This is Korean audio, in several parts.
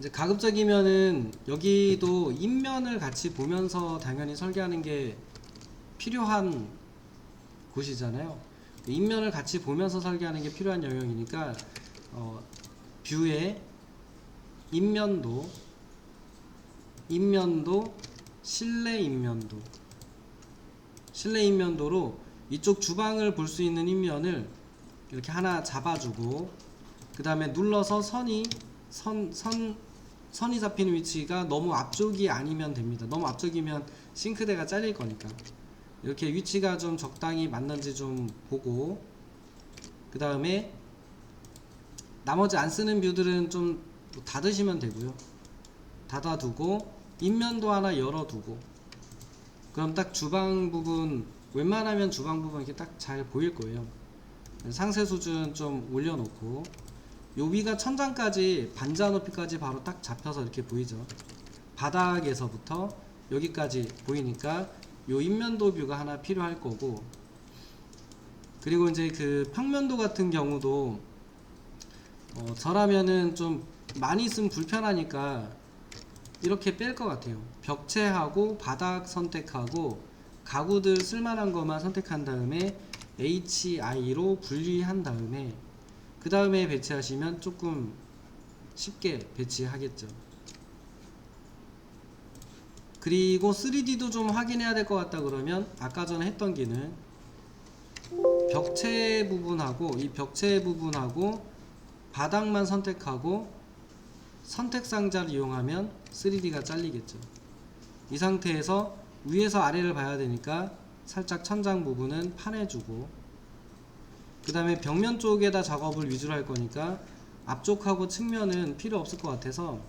이제 가급적이면은 여기도 인면을 같이 보면서 당연히 설계하는 게 필요한 곳이잖아요. 인면을 같이 보면서 설계하는 게 필요한 영역이니까 뷰에 인면도, 실내 인면도로 이쪽 주방을 볼 수 있는 인면을 이렇게 하나 잡아주고, 그 다음에 눌러서 선이 잡히는 위치가 너무 앞쪽이 아니면 됩니다. 너무 앞쪽이면 싱크대가 잘릴 거니까 이렇게 위치가 좀 적당히 맞는지 좀 보고, 그 다음에 나머지 안 쓰는 뷰들은 좀 닫으시면 되고요. 닫아두고 인면도 하나 열어두고, 그럼 딱 주방 부분, 웬만하면 주방 부분 이렇게 딱 잘 보일 거예요. 상세 수준 좀 올려놓고, 요 위가 천장까지 반자 높이까지 바로 딱 잡혀서 이렇게 보이죠. 바닥에서부터 여기까지 보이니까 요 인면도 뷰가 하나 필요할 거고, 그리고 이제 그 평면도 같은 경우도 저라면은 좀 많이 있으면 불편하니까 이렇게 뺄 것 같아요. 벽체하고 바닥 선택하고 가구들 쓸만한 것만 선택한 다음에 HI로 분리한 다음에 그 다음에 배치하시면 조금 쉽게 배치하겠죠. 그리고 3D도 좀 확인해야 될 것 같다 그러면 아까 전에 했던 기능, 벽체 부분하고 바닥만 선택하고 선택 상자를 이용하면 3D가 잘리겠죠. 이 상태에서 위에서 아래를 봐야 되니까 살짝 천장 부분은 파내주고, 그 다음에 벽면 쪽에다 작업을 위주로 할 거니까 앞쪽하고 측면은 필요 없을 것 같아서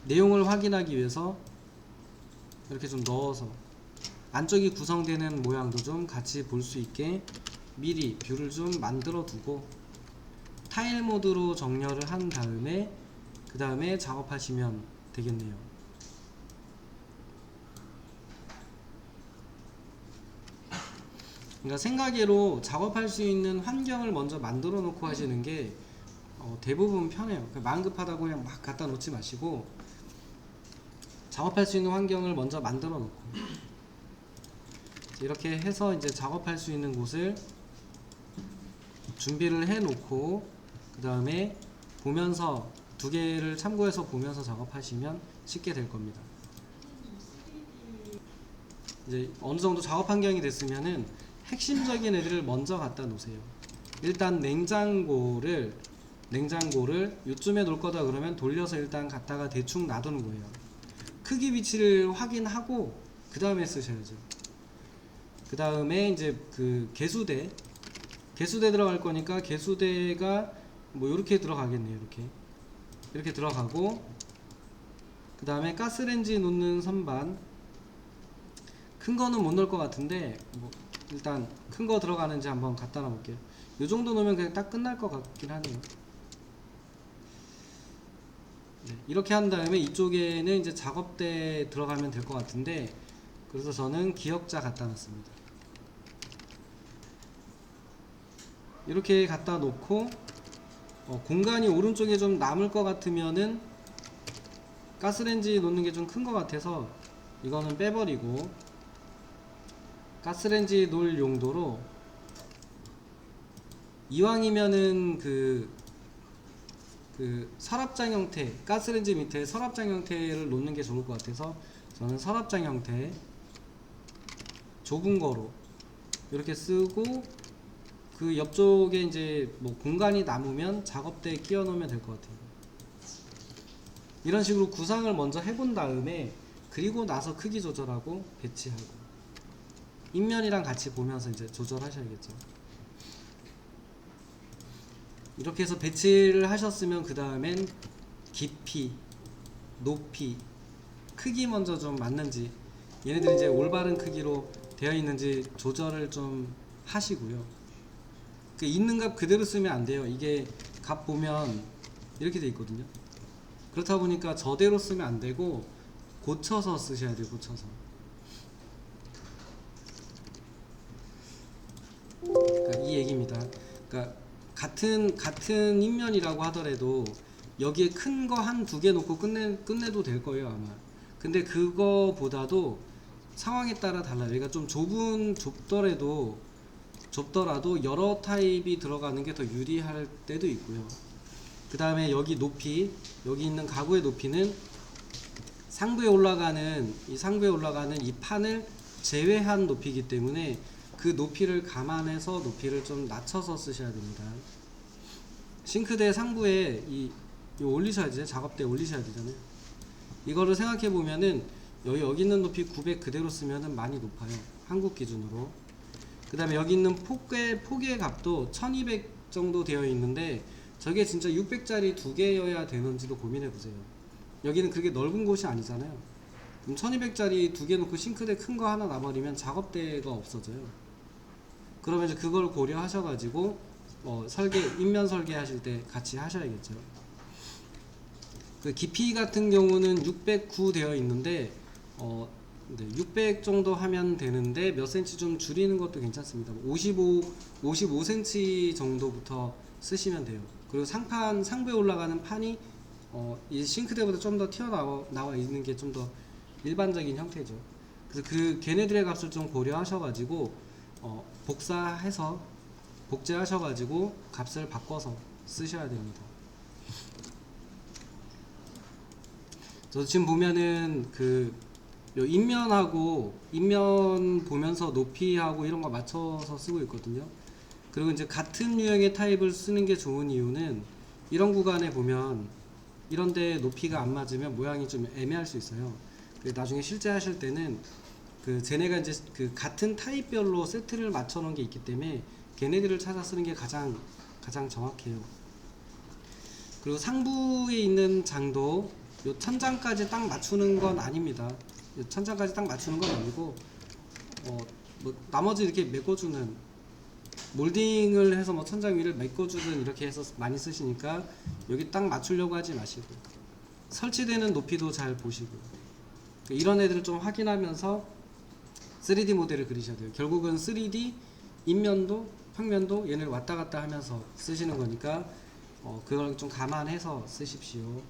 내용을 확인하기 위해서 이렇게 좀 넣어서 안쪽이 구성되는 모양도 좀 같이 볼 수 있게 미리 뷰를 좀 만들어 두고 타일 모드로 정렬을 한 다음에 그 다음에 작업하시면 되겠네요. 그러니까 생각외로 작업할 수 있는 환경을 먼저 만들어 놓고 하시는 게 대부분 편해요. 그러니까 마음 급하다고 그냥 막 갖다 놓지 마시고 작업할 수 있는 환경을 먼저 만들어 놓고, 이렇게 해서 이제 작업할 수 있는 곳을 준비를 해 놓고 그 다음에 보면서 두 개를 참고해서 보면서 작업하시면 쉽게 될 겁니다. 이제 어느 정도 작업 환경이 됐으면은 핵심적인 애들을 먼저 갖다 놓으세요. 일단 냉장고를 요쯤에 놓을 거다 그러면 돌려서 일단 갖다가 대충 놔두는 거예요. 크기 위치를 확인하고 그 다음에 쓰셔야죠. 그 다음에 이제 그 개수대 들어갈 거니까 개수대가 뭐 이렇게 들어가겠네요. 이렇게 들어가고, 그 다음에 가스레인지 놓는 선반 큰 거는 못 넣을 것 같은데 뭐 일단 큰 거 들어가는지 한번 갖다 놔 볼게요. 요 정도 놓으면 그냥 딱 끝날 것 같긴 하네요. 네, 이렇게 한 다음에 이쪽에는 이제 작업대 들어가면 될 것 같은데, 그래서 저는 기역자 갖다 놨습니다. 이렇게 갖다 놓고 공간이 오른쪽에 좀 남을 것 같으면은 가스레인지 놓는 게 좀 큰 것 같아서 이거는 빼버리고 가스레인지 놓을 용도로 이왕이면은 그 서랍장 형태, 가스레인지 밑에 서랍장 형태를 놓는 게 좋을 것 같아서 저는 서랍장 형태 좁은 거로 이렇게 쓰고, 그 옆쪽에 이제 뭐 공간이 남으면 작업대에 끼워 놓으면 될 것 같아요. 이런 식으로 구상을 먼저 해본 다음에 그리고 나서 크기 조절하고 배치하고 인면이랑 같이 보면서 이제 조절하셔야겠죠. 이렇게 해서 배치를 하셨으면 그 다음엔 깊이, 높이, 크기 먼저 좀 맞는지, 얘네들이 이제 올바른 크기로 되어 있는지 조절을 좀 하시고요. 그 있는 값 그대로 쓰면 안 돼요. 이게 값 보면 이렇게 돼 있거든요. 그렇다 보니까 저대로 쓰면 안 되고 고쳐서 쓰셔야 돼요. 고쳐서. 그러니까 이 얘기입니다. 그러니까 같은 인면이라고 하더라도 여기에 큰 거 한 두 개 놓고 끝내도 될 거예요 아마. 근데 그거보다도 상황에 따라 달라요. 그러니까 좀 좁더라도 여러 타입이 들어가는 게 더 유리할 때도 있고요. 그 다음에 여기 높이, 여기 있는 가구의 높이는 상부에 올라가는 이 판을 제외한 높이이기 때문에 그 높이를 감안해서 높이를 좀 낮춰서 쓰셔야 됩니다. 싱크대 상부에 이 올리셔야 돼. 작업대에 올리셔야 되잖아요. 이거를 생각해 보면은 여기 있는 높이 900 그대로 쓰면은 많이 높아요. 한국 기준으로. 그 다음에 여기 있는 폭의 값도 1200 정도 되어 있는데 저게 진짜 600짜리 두 개여야 되는지도 고민해 보세요. 여기는 그렇게 넓은 곳이 아니잖아요. 그럼 1200짜리 두 개 놓고 싱크대 큰 거 하나 놔버리면 작업대가 없어져요. 그러면 이제 그걸 고려하셔가지고 인면 설계 하실 때 같이 하셔야겠죠. 그 깊이 같은 경우는 609 되어 있는데 600 정도 하면 되는데 몇 cm 좀 줄이는 것도 괜찮습니다. 55cm 정도부터 쓰시면 돼요. 그리고 상부에 올라가는 판이 이 싱크대보다 좀 더 튀어나와 있는 게 좀 더 일반적인 형태죠. 그래서 걔네들의 값을 좀 고려하셔가지고 복제하셔가지고 값을 바꿔서 쓰셔야 됩니다. 저 지금 보면은 요 인면 보면서 높이하고 이런 거 맞춰서 쓰고 있거든요. 그리고 이제 같은 유형의 타입을 쓰는 게 좋은 이유는 이런 구간에 보면 이런데 높이가 안 맞으면 모양이 좀 애매할 수 있어요. 나중에 실제 하실 때는 쟤네가 이제 같은 타입별로 세트를 맞춰 놓은 게 있기 때문에 걔네들을 찾아 쓰는 게 가장 정확해요. 그리고 상부에 있는 장도 요 천장까지 딱 맞추는 건 아닙니다. 요 천장까지 딱 맞추는 건 아니고 나머지 이렇게 메꿔주는 몰딩을 해서 천장 위를 메꿔주든 이렇게 해서 많이 쓰시니까 여기 딱 맞추려고 하지 마시고 설치되는 높이도 잘 보시고 이런 애들을 좀 확인하면서 3D 모델을 그리셔야 돼요. 결국은 3D 인면도 평면도 얘를 왔다 갔다 하면서 쓰시는 거니까 그걸 좀 감안해서 쓰십시오.